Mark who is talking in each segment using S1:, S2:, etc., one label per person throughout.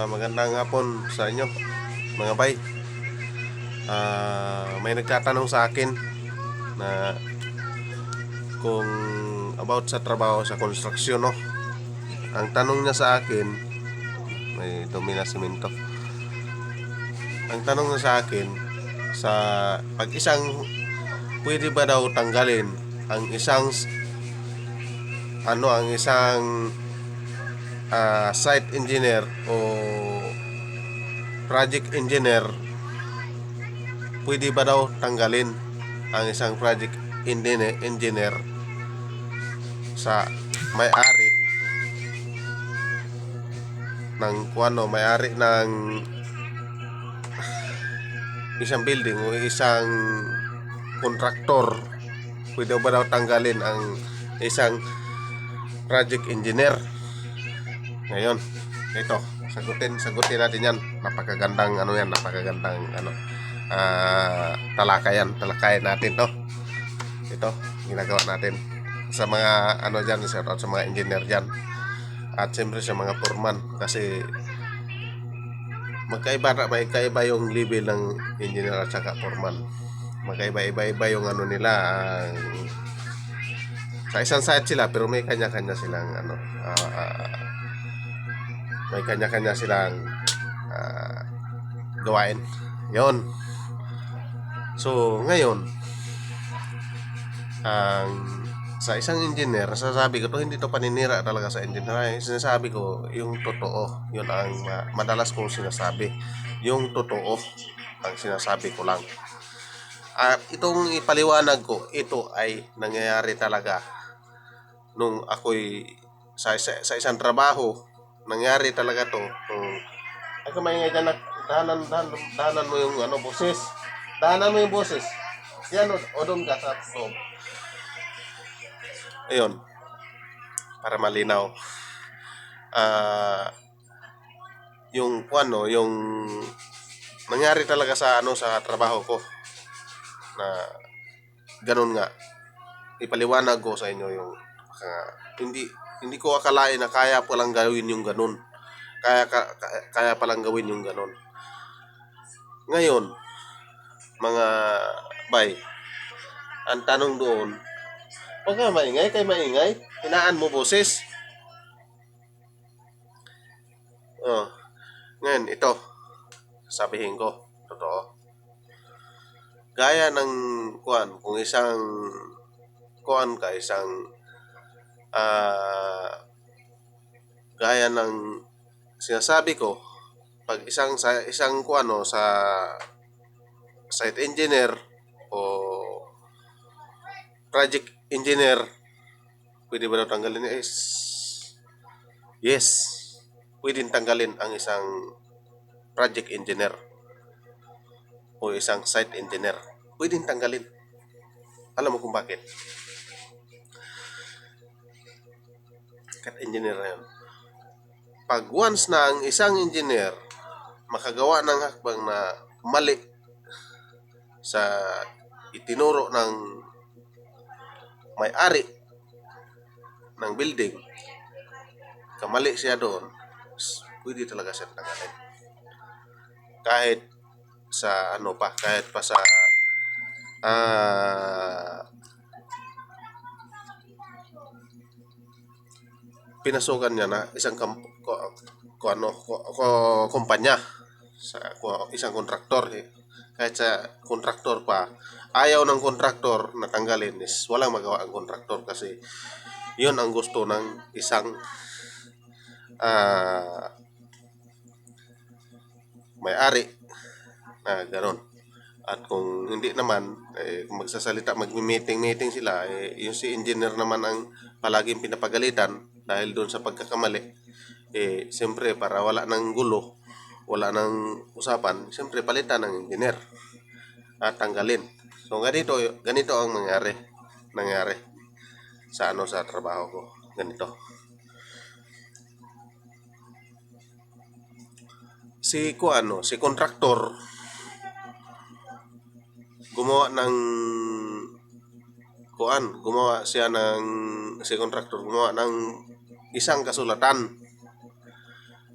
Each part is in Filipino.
S1: Magandang hapon sa inyo, mga bay. May nagtatanong sa akin na kung about sa trabaho sa construction, no? Ang tanong niya sa akin, may dumi na simento. Ang tanong niya sa akin, sa pag isang, pwede ba daw tanggalin ang isang, ang isang site engineer o project engineer, pwede ba daw tanggalin ang isang project engineer sa may-ari ng may-ari ng isang building o isang kontraktor? Pwede ba daw tanggalin ang isang project engineer? Ngayon, ito, sagutin natin yan. Napakagandang talakayan natin to. Ito, ginagawa natin sa mga dyan, sa mga engineer dyan, at siyempre sa mga foreman, kasi magkaiba yung level ng engineer at saka foreman. Magkaiba yung nila, sa isang site sila pero may kanya-kanya silang gawain. Yon. So ngayon, sa isang engineer, sasabi ko to, hindi to paninira talaga sa engineer. Sinasabi ko yung totoo. Yun ang madalas kong sinasabi. Yung totoo ang sinasabi ko lang. At itong ipaliwanag ko, ito ay nangyayari talaga nung ako'y sa isang trabaho. Nangyari talaga to. Ay, kumaingay dyan, dahanan mo yung boses. Dahanan mo yung boses. Yan, o doon ka sa loob. Ayun, para malinaw. Yung yung nangyari talaga sa sa trabaho ko, na ganun nga. Ipaliwanag ko sa inyo yung hindi ko akalain na kaya palang gawin yung ganun. Kaya palang gawin yung ganun. Ngayon, mga bay, ang tanong doon, huwag ka maingay, hinaan mo boses. Ngayon, ito, sabihin ko, totoo. Gaya ng kung isang gaya ng sinasabi ko, pag isang sa site engineer o project engineer, pwede ba daw tanggalin? Yes, pwedeng tanggalin ang isang project engineer o isang site engineer. Pwedeng tanggalin. Alam mo kung bakit? Kat engineer na yun. Pag once na ang isang engineer makagawa ng hakbang na mali sa itinuro ng may-ari ng building, kamali siya doon, pwede talaga siya tanggalin. Kahit sa kahit pa sa pinasukan niya na isang kumpanya, sa isang kontraktor, kahit sa kontraktor pa, ayaw ng kontraktor na tanggalin, is walang magawa ang kontraktor, kasi yun ang gusto ng isang may-ari na gano'n. At kung hindi naman, kung magsasalita, mag-meeting sila, yung si engineer naman ang palaging pinapagalitan dahil doon sa pagkakamali, siyempre para wala ng gulo, wala ng usapan, siyempre palitan ng engineer at tanggalin. So ganito ang nangyari sa sa trabaho ko. Ganito. Si kontraktor gumawa ng isang kasulatan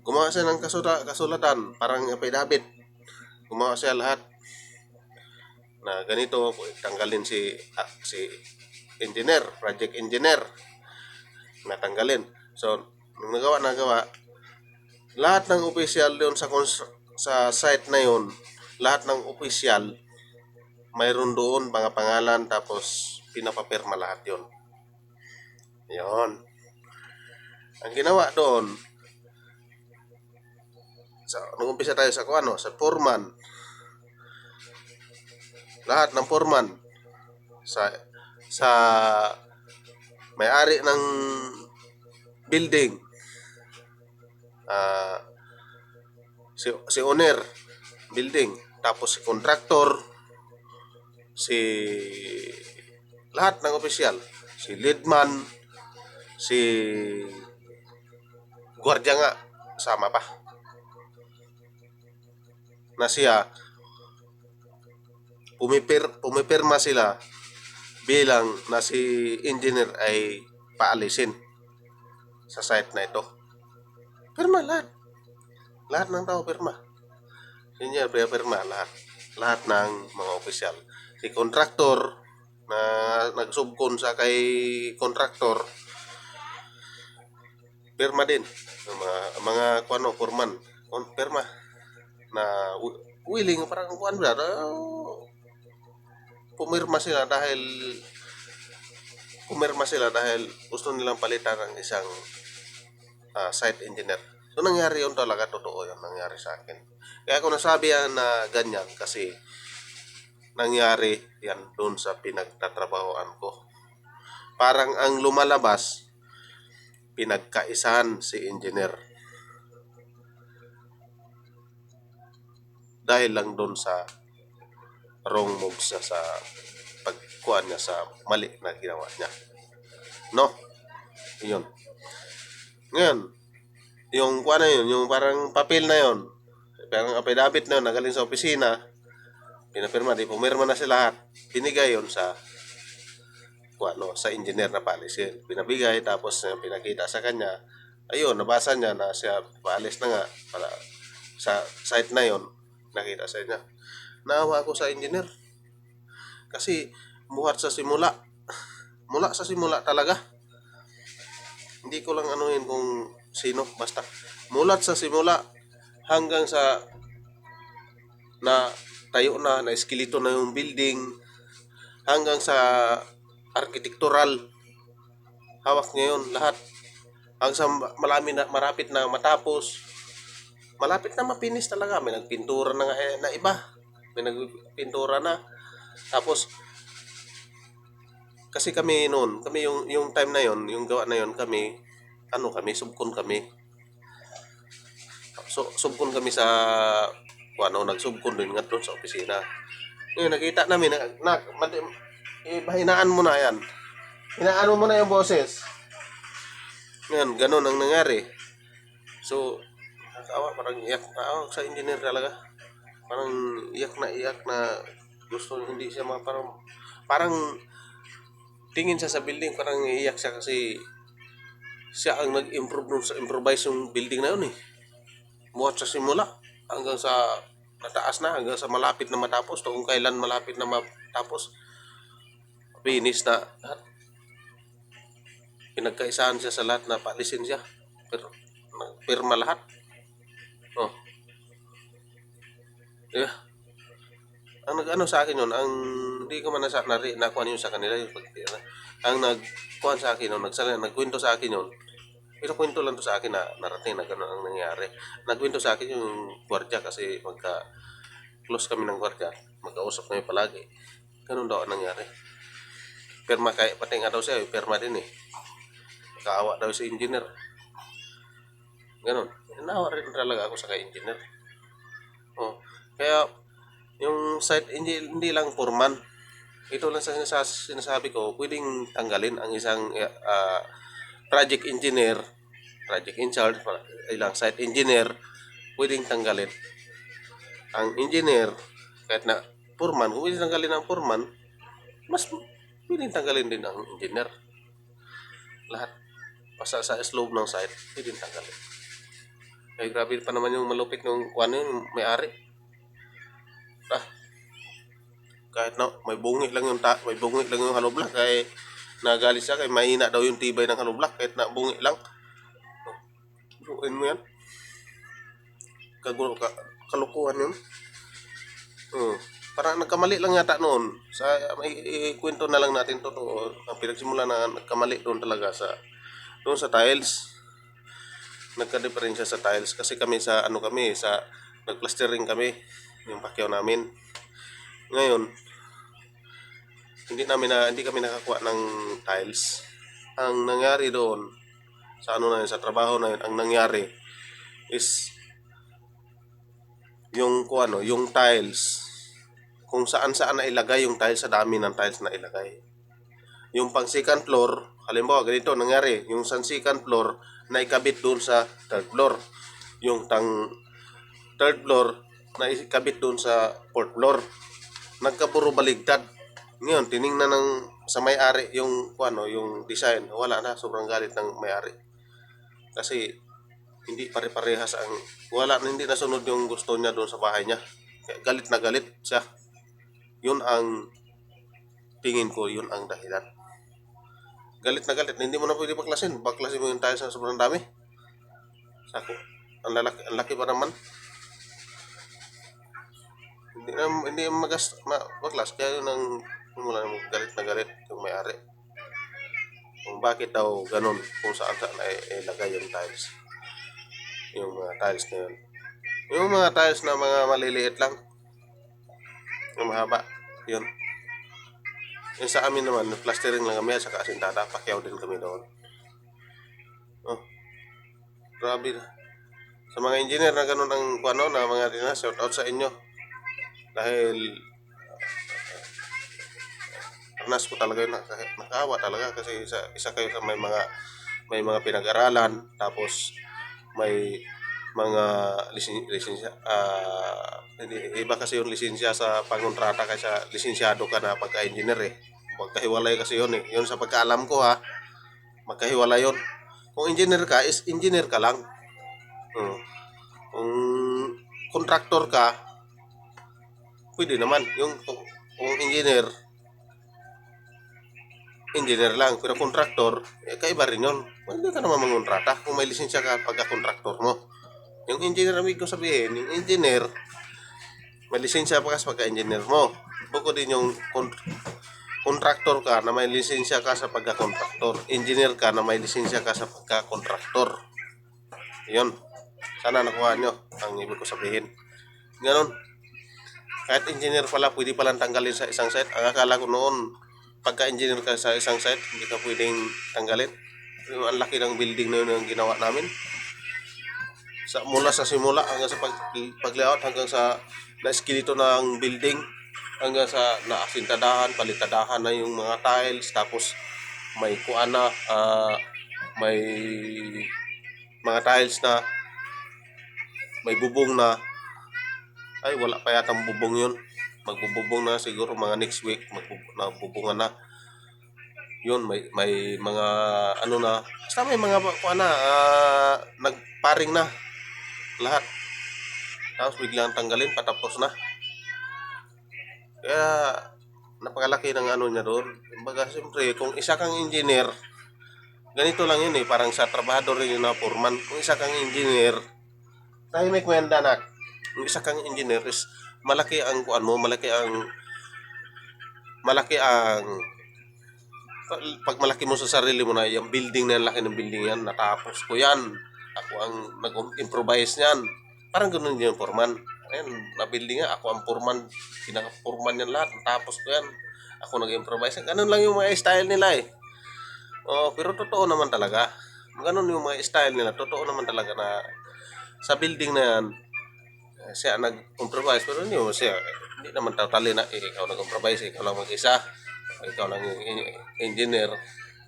S1: Gumawa siya ng kasulatan, parang affidavit. Gumawa siya lahat na ganito, tanggalin si engineer, project engineer, natanggalin. So, nung nagawa, lahat ng opisyal doon sa site na yon, lahat ng opisyal, mayroon doon mga pangalan, tapos pinapapirma lahat yon. Yon. Ang ginawa doon, nung umpisa tayo sa sa foreman, lahat ng foreman, sa may-ari ng building, si owner building, tapos si contractor, lahat ng opisyal, si leadman, si gwardiya nga, sama pa, na siya, pumipirma sila bilang na si engineer ay paalisin sa site na ito. Pirma lahat. Lahat ng tao pirma. Engineer pirma lahat. Lahat ng mga opisyal. Si contractor na nagsubkon sa kay contractor, pirma din. Mga foreman, pirma na willing, parang pumirma sila dahil gusto nilang palitan ng isang site engineer. So nangyari yun talaga, totoo yun nangyari sa akin. Kaya ako nasabi na ganyan kasi nangyari yan doon sa pinagtatrabahoan ko. Parang ang lumalabas, pinagkaisahan si engineer. Dahil lang doon sa wrong moves sa pagkuhan niya sa mali na ginawa niya. No? Yun. Ngayon, yung kuha na yun, yung parang papel na yun, parang affidavit na yun, nagaling sa opisina, pinapirma, pumirma na sila lahat, binigay yun sa engineer na paalisin. Pinabigay, tapos pinakita sa kanya, ayun, nabasa niya na siya paalis na nga, para sa site na yun, nakita sa niya. Naawa ako sa engineer. Kasi buhat sa simula. Mula sa simula talaga. Hindi ko lang anuhin kung sino, basta mulat sa simula hanggang sa na tayo na eskelito na yung building, hanggang sa architectural, hawak niya yun lahat. Hanggang sa marapit na matapos, malapit na mapinis talaga, may nagpintura na nga na iba, may nagpintura na. Tapos kasi kami noon, yung time na yon, yung gawa na yon, kami subkon kami. So subkon kami sa nagsubkon din nga doon sa opisina. Ngayon nakita namin hinaan mo na yan. Hinaan mo na yung boses. Ngayon, ganun ang nangyari. So, nakakawa, parang iyak na ako sa engineer talaga. Parang iyak na gusto, hindi siya parang tingin siya sa building, parang iyak siya kasi siya ang improvise yung building na yun eh. Buhat sa simula hanggang sa nataas na, hanggang sa malapit na matapos, kung kailan malapit na matapos, finish na lahat. Pinagkaisahan siya sa lahat na paalisin siya, pero pirma lahat. Oh. Yeah. Ang nag-ano sa akin yun, ang hindi ko man nakuha yun sa kanila, ang nagkuha sa akin yun, nagkwento sa akin yun, pero kwento lang to sa akin na narating na gano'n ang nangyari. Nagkwento sa akin yung gwardiya kasi close kami ng gwardiya, magkausap kami palagi. Ganun daw ang nangyari. Pirma, pati nga daw siya, pirma din eh. Kaawa daw sa engineer. Ganun. Nawa rin talaga ako sa engineer. Oh. Kaya yung site, hindi lang foreman. Ito lang sa sinasabi ko, pwedeng tanggalin ang isang project engineer, project in charge, ilang site engineer, pwedeng tanggalin. Ang engineer, kahit na foreman, kung pwedeng tanggalin ang foreman, mas pwedeng tanggalin din ang engineer. Lahat. Basta sa slope ng site, pwedeng tanggalin. Ay, grabe pa naman yung malupit ng kuwan yun, may-ari. Ah, kahit na may bungi lang yung hollow block, kay nagalit siya kay mahina daw yung tibay ng hollow block kahit na bungi lang. Buuin mo yan. Kagulo ka, kalukuhan yun. Parang nagkamali lang yata noon. Sa ikwento na lang natin totoo. Ang pinagsimula na nagkamali doon talaga sa tiles. Nagka-diferensya sa tiles kasi kami sa nagplastering kami yung pakyaw namin. Ngayon, hindi kami nakakuha ng tiles. Ang nangyari doon sa trabaho na yun, ang nangyari is yung tiles, kung saan na ilagay yung tiles, sa dami ng tiles na ilagay. Yung pang second floor, halimbawa ganito nangyari, yung sa second floor na ikabit doon sa third floor. Yung third floor na ikabit doon sa fourth floor. Nagkapuro baligtad. Ngayon, tiningnan sa may-ari yung yung design. Wala na, sobrang galit ng may-ari. Kasi hindi pare-parehas hindi nasunod yung gusto niya doon sa bahay niya. Kaya galit na galit siya. Yun ang tingin ko, yun ang dahilan. Galit na galit, hindi mo na pwede baklasin mo yung tiles na sobrang dami. Sako, ang laki pa naman. Hindi baklas, kaya yun ang mula galit na galit yung may-ari. Kung bakit daw ganun, kung saan na ilagay yung tiles. Yung mga tiles na yun. Yung mga tiles na mga maliliit lang, yung mahaba, yun. Yung sa amin naman, plastering lang kami at saka asintada, pakyaw din kami doon. Oh, grabe na. Sa mga engineer na ganun ang na mga shout out sa inyo. Dahil arnas ko talaga yun, nakakawa talaga kasi isa kayo sa may mga pinag-aralan, tapos may mga lisensya, iba kasi yung lisensya sa pangontrata kaysa lisensyado ka na pagka-engineer eh. Magkahiwalay kasi yun eh. Yun sa pagkaalam ko ha, magkahiwalay yun. Kung engineer ka, is engineer ka lang. Kung contractor ka, pwede naman. Kung engineer lang, pero contractor, kaiba rin yun. Hindi ka naman mangontrata kung may lisensya ka pagka-contractor mo. Yung engineer, amig ko sabihin, yung engineer, may lisensya pa sa pagka-engineer mo. Bukod din yung contractor ka na may lisensya ka sa pagka-contractor. Engineer ka na may lisensya ka sa pagka-contractor. Yun. Sana nakuha nyo ang ibig ko sabihin. Ganon. Kahit engineer pala, pwede palang tanggalin sa isang site. Ang akala ko noon, pagka-engineer ka sa isang site, hindi ka pwedeng tanggalin. Ang laki ng building na yun yung ginawa namin. Mula sa simula hanggang sa pag-layout, hanggang sa na-eskelito ng building, hanggang sa naasintadahan, palitadahan na yung mga tiles, tapos may may mga tiles na may bubong na. Ay, wala pa yatang bubong yun. Magbububong na siguro mga next week, magbubungan na. Yun, may mga na, basta may mga nagparing na lahat. Tapos biglang tanggalin, patapos na. Kaya napakalaki ng niya doon. Kumbaga, siyempre, kung isa kang engineer, ganito lang yun eh, parang sa trabahador rin yun na foreman. Kung isa kang engineer, tayo may kwenta na, kung isa kang engineer is malaki ang pag malaki mo sa sarili mo na yung building na laki ng building yan, natapos ko yan, ako ang nag-improvise niyan. Parang ganoon yung foreman. Ayun, na-building nga, ako ang foreman, pinaka-foreman yan lahat, natapos ko yan. Ako nag-improvise. Ganun lang yung mga style nila eh. Pero totoo naman talaga. Ganun yung mga style nila. Totoo naman talaga na sa building na yan, siya nag-improvise. Pero hindi naman totally na ikaw nag-improvise, ikaw lang mag-isa, ikaw lang yung engineer,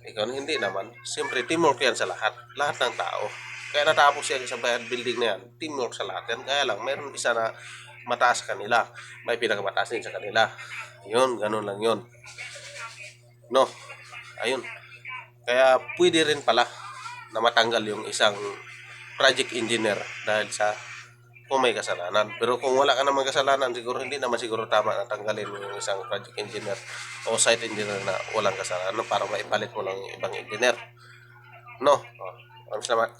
S1: ikaw hindi naman. Siyempre, teamwork yan sa lahat ng tao. Kaya natapos siya sa building na yan, teamwork sa lahat yan. Kaya lang, mayroon isa na mataas kanila, may pinakamataas din sa kanila. Yun, ganun lang yun. No, ayun. Kaya pwede rin pala na matanggal yung isang project engineer dahil sa kung may kasalanan. Pero kung wala ka namang kasalanan, siguro hindi naman siguro tama na tanggalin mo yung isang project engineer o site engineer na walang kasalanan para maipalit mo lang yung ibang engineer. No? Oh, salamat.